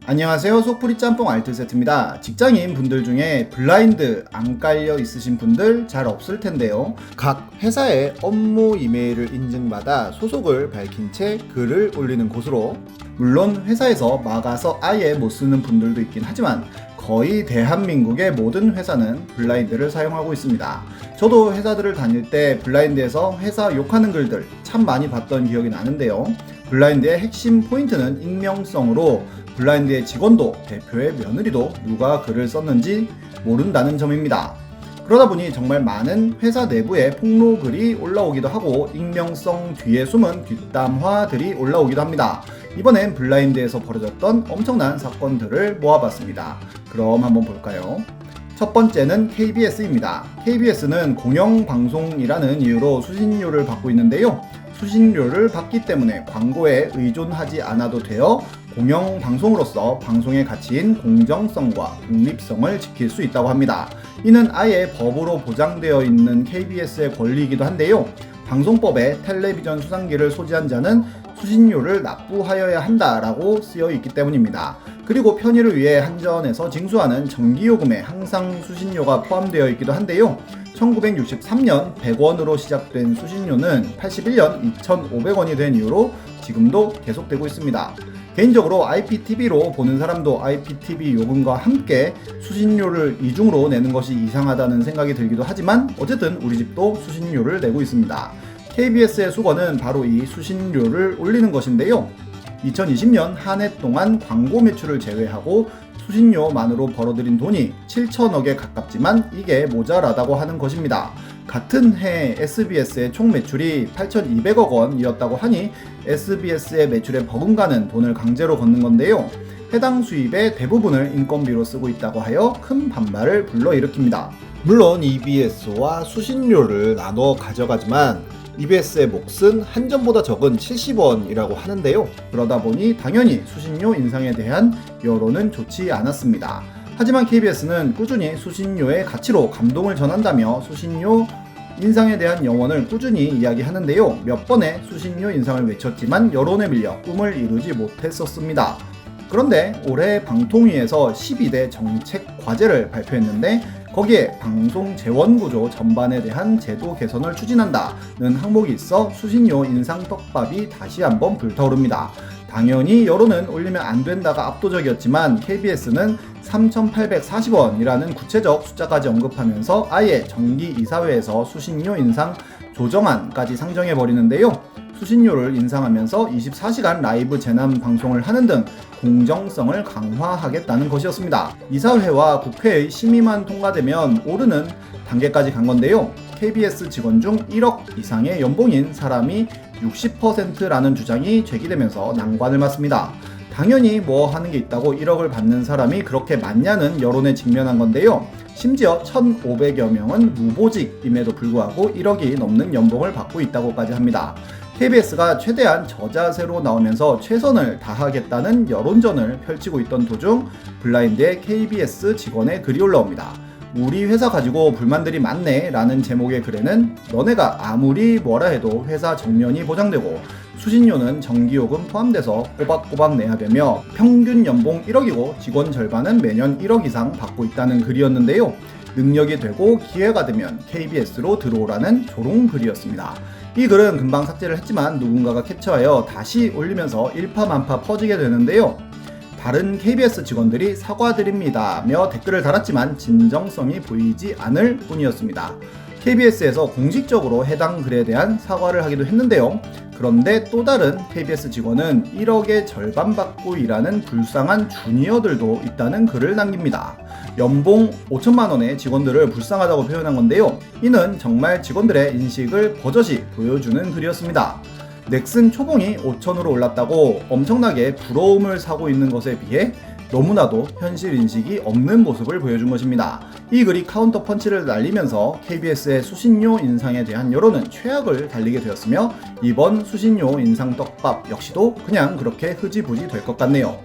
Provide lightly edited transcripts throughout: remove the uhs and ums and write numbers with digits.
안녕하세요. 속풀이 짬뽕 알뜰 세트입니다. 직장인 분들 중에 블라인드 안 깔려 있으신 분들 잘 없을 텐데요. 각 회사의 업무 이메일을 인증받아 소속을 밝힌 채 글을 올리는 곳으로, 물론 회사에서 막아서 아예 못 쓰는 분들도 있긴 하지만 거의 대한민국의 모든 회사는 블라인드를 사용하고 있습니다. 저도 회사들을 다닐 때 블라인드에서 회사 욕하는 글들 참 많이 봤던 기억이 나는데요. 블라인드의 핵심 포인트는 익명성으로 블라인드의 직원도 대표의 며느리도 누가 글을 썼는지 모른다는 점입니다. 그러다 보니 정말 많은 회사 내부에 폭로글이 올라오기도 하고 익명성 뒤에 숨은 뒷담화들이 올라오기도 합니다. 이번엔 블라인드에서 벌어졌던 엄청난 사건들을 모아봤습니다. 그럼 한번 볼까요? 첫 번째는 KBS입니다. KBS는 공영방송이라는 이유로 수신료를 받고 있는데요. 수신료를 받기 때문에 광고에 의존하지 않아도 되어 공영방송으로서 방송의 가치인 공정성과 독립성을 지킬 수 있다고 합니다. 이는 아예 법으로 보장되어 있는 KBS의 권리이기도 한데요. 방송법에 텔레비전 수상기를 소지한 자는 수신료를 납부하여야 한다라고 쓰여 있기 때문입니다. 그리고 편의를 위해 한전에서 징수하는 전기요금에 항상 수신료가 포함되어 있기도 한데요. 1963년 100원으로 시작된 수신료는 81년 2,500원이 된 이후로 지금도 계속되고 있습니다. 개인적으로 IPTV로 보는 사람도 IPTV 요금과 함께 수신료를 이중으로 내는 것이 이상하다는 생각이 들기도 하지만 어쨌든 우리 집도 수신료를 내고 있습니다. KBS의 수건은 바로 이 수신료를 올리는 것인데요. 2020년 한 해 동안 광고 매출을 제외하고 수신료만으로 벌어들인 돈이 7천억에 가깝지만 이게 모자라다고 하는 것입니다. 같은 해 SBS의 총 매출이 8,200억 원이었다고 하니 SBS의 매출에 버금가는 돈을 강제로 걷는 건데요. 해당 수입의 대부분을 인건비로 쓰고 있다고 하여 큰 반발을 불러일으킵니다. 물론 EBS와 수신료를 나눠 가져가지만 EBS의 몫은 한전보다 적은 70원이라고 하는데요. 그러다 보니 당연히 수신료 인상에 대한 여론은 좋지 않았습니다. 하지만 KBS는 꾸준히 수신료의 가치로 감동을 전한다며 수신료 인상에 대한 영원을 꾸준히 이야기하는데요. 몇 번의 수신료 인상을 외쳤지만 여론에 밀려 꿈을 이루지 못했었습니다. 그런데 올해 방통위에서 12대 정책 과제를 발표했는데 거기에 방송 재원 구조 전반에 대한 제도 개선을 추진한다는 항목이 있어 수신료 인상 떡밥이 다시 한번 불타오릅니다. 당연히 여론은 올리면 안 된다가 압도적이었지만 KBS는 3,840원이라는 구체적 숫자까지 언급하면서 아예 정기이사회에서 수신료 인상 조정안까지 상정해 버리는데요. 수신료를 인상하면서 24시간 라이브 재난 방송을 하는 등 공정성을 강화하겠다는 것이었습니다. 이사회와 국회의 심의만 통과되면 오르는 단계까지 간 건데요. KBS 직원 중 1억 이상의 연봉인 사람이 60%라는 주장이 제기되면서 난관을 맞습니다. 당연히 뭐 하는 게 있다고 1억을 받는 사람이 그렇게 많냐는 여론에 직면한 건데요. 심지어 1,500여 명은 무보직임에도 불구하고 1억이 넘는 연봉을 받고 있다고까지 합니다. KBS가 최대한 저자세로 나오면서 최선을 다하겠다는 여론전을 펼치고 있던 도중 블라인드의 KBS 직원의 글이 올라옵니다. 우리 회사 가지고 불만들이 많네 라는 제목의 글에는 너네가 아무리 뭐라 해도 회사 정년이 보장되고 수신료는 전기요금 포함돼서 꼬박꼬박 내야 되며 평균 연봉 1억이고 직원 절반은 매년 1억 이상 받고 있다는 글이었는데요. 능력이 되고 기회가 되면 KBS로 들어오라는 조롱글이었습니다. 이 글은 금방 삭제를 했지만 누군가가 캡처하여 다시 올리면서 일파만파 퍼지게 되는데요. 다른 KBS 직원들이 사과드립니다며 댓글을 달았지만 진정성이 보이지 않을 뿐이었습니다. KBS에서 공식적으로 해당 글에 대한 사과를 하기도 했는데요. 그런데 또 다른 KBS 직원은 1억의 절반 받고 일하는 불쌍한 주니어들도 있다는 글을 남깁니다. 연봉 5천만 원의 직원들을 불쌍하다고 표현한 건데요. 이는 정말 직원들의 인식을 버젓이 보여주는 글이었습니다. 넥슨 초봉이 5천으로 올랐다고 엄청나게 부러움을 사고 있는 것에 비해 너무나도 현실 인식이 없는 모습을 보여준 것입니다. 이 글이 카운터 펀치를 날리면서 KBS의 수신료 인상에 대한 여론은 최악을 달리게 되었으며 이번 수신료 인상 떡밥 역시도 그냥 그렇게 흐지부지 될 것 같네요.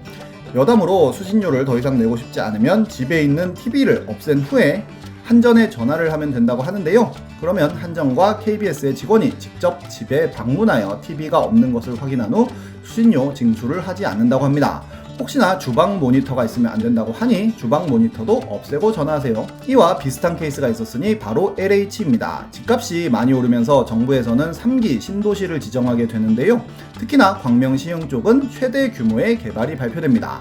여담으로 수신료를 더 이상 내고 싶지 않으면 집에 있는 TV를 없앤 후에 한전에 전화를 하면 된다고 하는데요. 그러면 한전과 KBS의 직원이 직접 집에 방문하여 TV가 없는 것을 확인한 후 수신료 징수를 하지 않는다고 합니다. 혹시나 주방 모니터가 있으면 안 된다고 하니 주방 모니터도 없애고 전화하세요. 이와 비슷한 케이스가 있었으니 바로 LH입니다. 집값이 많이 오르면서 정부에서는 3기 신도시를 지정하게 되는데요. 특히나 광명시흥 쪽은 최대 규모의 개발이 발표됩니다.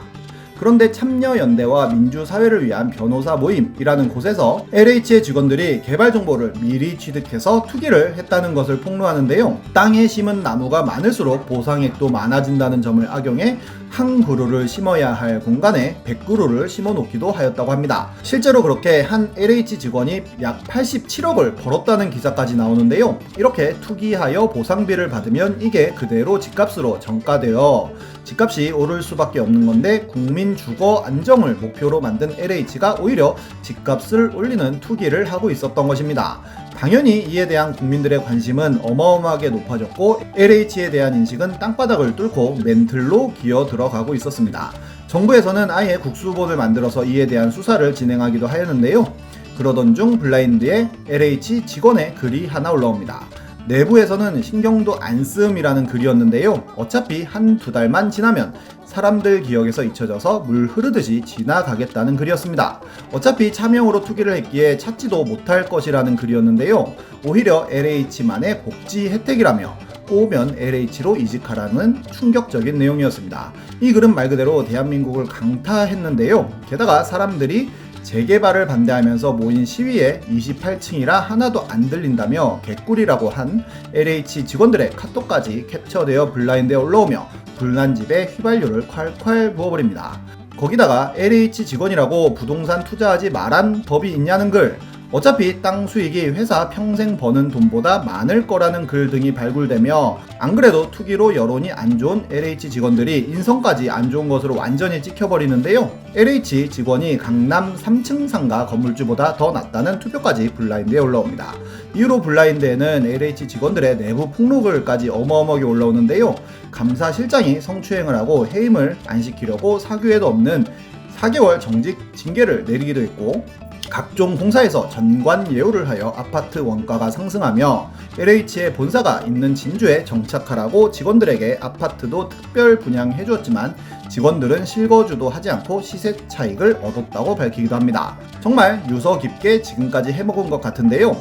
그런데 참여연대와 민주사회를 위한 변호사 모임이라는 곳에서 LH의 직원들이 개발 정보를 미리 취득해서 투기를 했다는 것을 폭로하는데요. 땅에 심은 나무가 많을수록 보상액도 많아진다는 점을 악용해 한 그루를 심어야 할 공간에 100그루를 심어 놓기도 하였다고 합니다. 실제로 그렇게 한 LH 직원이 약 87억을 벌었다는 기사까지 나오는데요. 이렇게 투기하여 보상비를 받으면 이게 그대로 집값으로 전가되어 집값이 오를 수밖에 없는 건데 국민 주거 안정을 목표로 만든 LH가 오히려 집값을 올리는 투기를 하고 있었던 것입니다. 당연히 이에 대한 국민들의 관심은 어마어마하게 높아졌고 LH에 대한 인식은 땅바닥을 뚫고 멘틀로 기어 들어가고 있었습니다. 정부에서는 아예 국수본을 만들어서 이에 대한 수사를 진행하기도 하였는데요. 그러던 중 블라인드에 LH 직원의 글이 하나 올라옵니다. 내부에서는 신경도 안 쓰음이라는 글이었는데요. 어차피 한두 달만 지나면 사람들 기억에서 잊혀져서 물 흐르듯이 지나가겠다는 글이었습니다. 어차피 차명으로 투기를 했기에 찾지도 못할 것이라는 글이었는데요. 오히려 LH만의 복지 혜택이라며 꼬우면 LH로 이직하라는 충격적인 내용이었습니다. 이 글은 말 그대로 대한민국을 강타했는데요. 게다가 사람들이 재개발을 반대하면서 모인 시위에 28층이라 하나도 안 들린다며 개꿀이라고 한 LH 직원들의 카톡까지 캡처되어 블라인드에 올라오며 불난 집에 휘발유를 콸콸 부어버립니다. 거기다가 LH 직원이라고 부동산 투자하지 말란 법이 있냐는 글, 어차피 땅 수익이 회사 평생 버는 돈보다 많을 거라는 글 등이 발굴되며 안 그래도 투기로 여론이 안 좋은 LH 직원들이 인성까지 안 좋은 것으로 완전히 찍혀버리는데요. LH 직원이 강남 3층 상가 건물주보다 더 낫다는 투표까지 블라인드에 올라옵니다. 이후로 블라인드에는 LH 직원들의 내부 폭로글까지 어마어마하게 올라오는데요. 감사실장이 성추행을 하고 해임을 안 시키려고 사규에도 없는 4개월 정직 징계를 내리기도 했고, 각종 공사에서 전관 예우를 하여 아파트 원가가 상승하며 LH의 본사가 있는 진주에 정착하라고 직원들에게 아파트도 특별 분양해 주었지만 직원들은 실거주도 하지 않고 시세 차익을 얻었다고 밝히기도 합니다. 정말 유서 깊게 지금까지 해먹은 것 같은데요.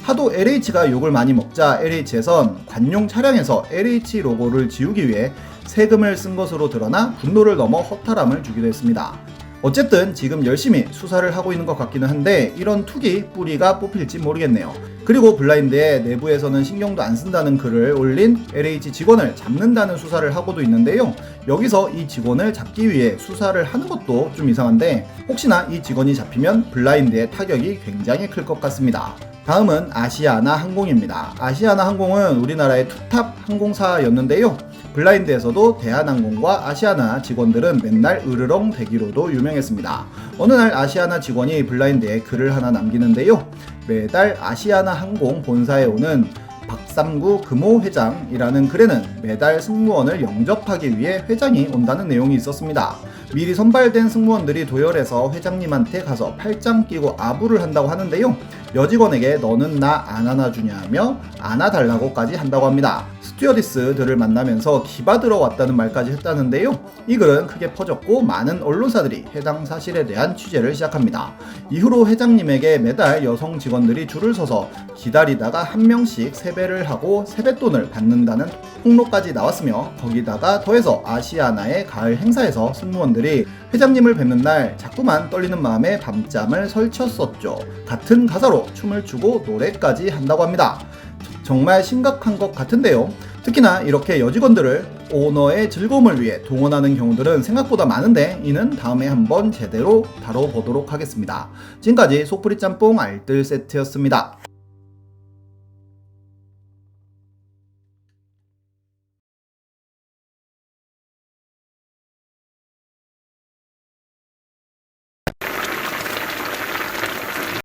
하도 LH가 욕을 많이 먹자 LH에선 관용 차량에서 LH 로고를 지우기 위해 세금을 쓴 것으로 드러나 분노를 넘어 허탈함을 주기도 했습니다. 어쨌든 지금 열심히 수사를 하고 있는 것 같기는 한데 이런 투기 뿌리가 뽑힐지 모르겠네요. 그리고 블라인드에 내부에서는 신경도 안 쓴다는 글을 올린 LH 직원을 잡는다는 수사를 하고도 있는데요. 여기서 이 직원을 잡기 위해 수사를 하는 것도 좀 이상한데 혹시나 이 직원이 잡히면 블라인드의 타격이 굉장히 클 것 같습니다. 다음은 아시아나 항공입니다. 아시아나 항공은 우리나라의 투탑 항공사였는데요. 블라인드에서도 대한항공과 아시아나 직원들은 맨날 으르렁 대기로도 유명했습니다. 어느 날 아시아나 직원이 블라인드에 글을 하나 남기는데요. 매달 아시아나 항공 본사에 오는 박삼구 금호 회장이라는 글에는 매달 승무원을 영접하기 위해 회장이 온다는 내용이 있었습니다. 미리 선발된 승무원들이 도열해서 회장님한테 가서 팔짱 끼고 아부를 한다고 하는데요. 여직원에게 너는 나 안 안아주냐며 안아달라고까지 한다고 합니다. 스튜어디스들을 만나면서 기받으러 왔다는 말까지 했다는데요. 이 글은 크게 퍼졌고 많은 언론사들이 해당 사실에 대한 취재를 시작합니다. 이후로 회장님에게 매달 여성 직원들이 줄을 서서 기다리다가 한 명씩 세배를 하고 세뱃돈을 받는다는 폭로까지 나왔으며 거기다가 더해서 아시아나의 가을 행사에서 승무원들이 회장님을 뵙는 날 자꾸만 떨리는 마음에 밤잠을 설쳤었죠. 같은 가사로 춤을 추고 노래까지 한다고 합니다. 정말 심각한 것 같은데요. 특히나 이렇게 여직원들을 오너의 즐거움을 위해 동원하는 경우들은 생각보다 많은데 이는 다음에 한번 제대로 다뤄보도록 하겠습니다. 지금까지 속풀이 짬뽕 알뜰 세트였습니다.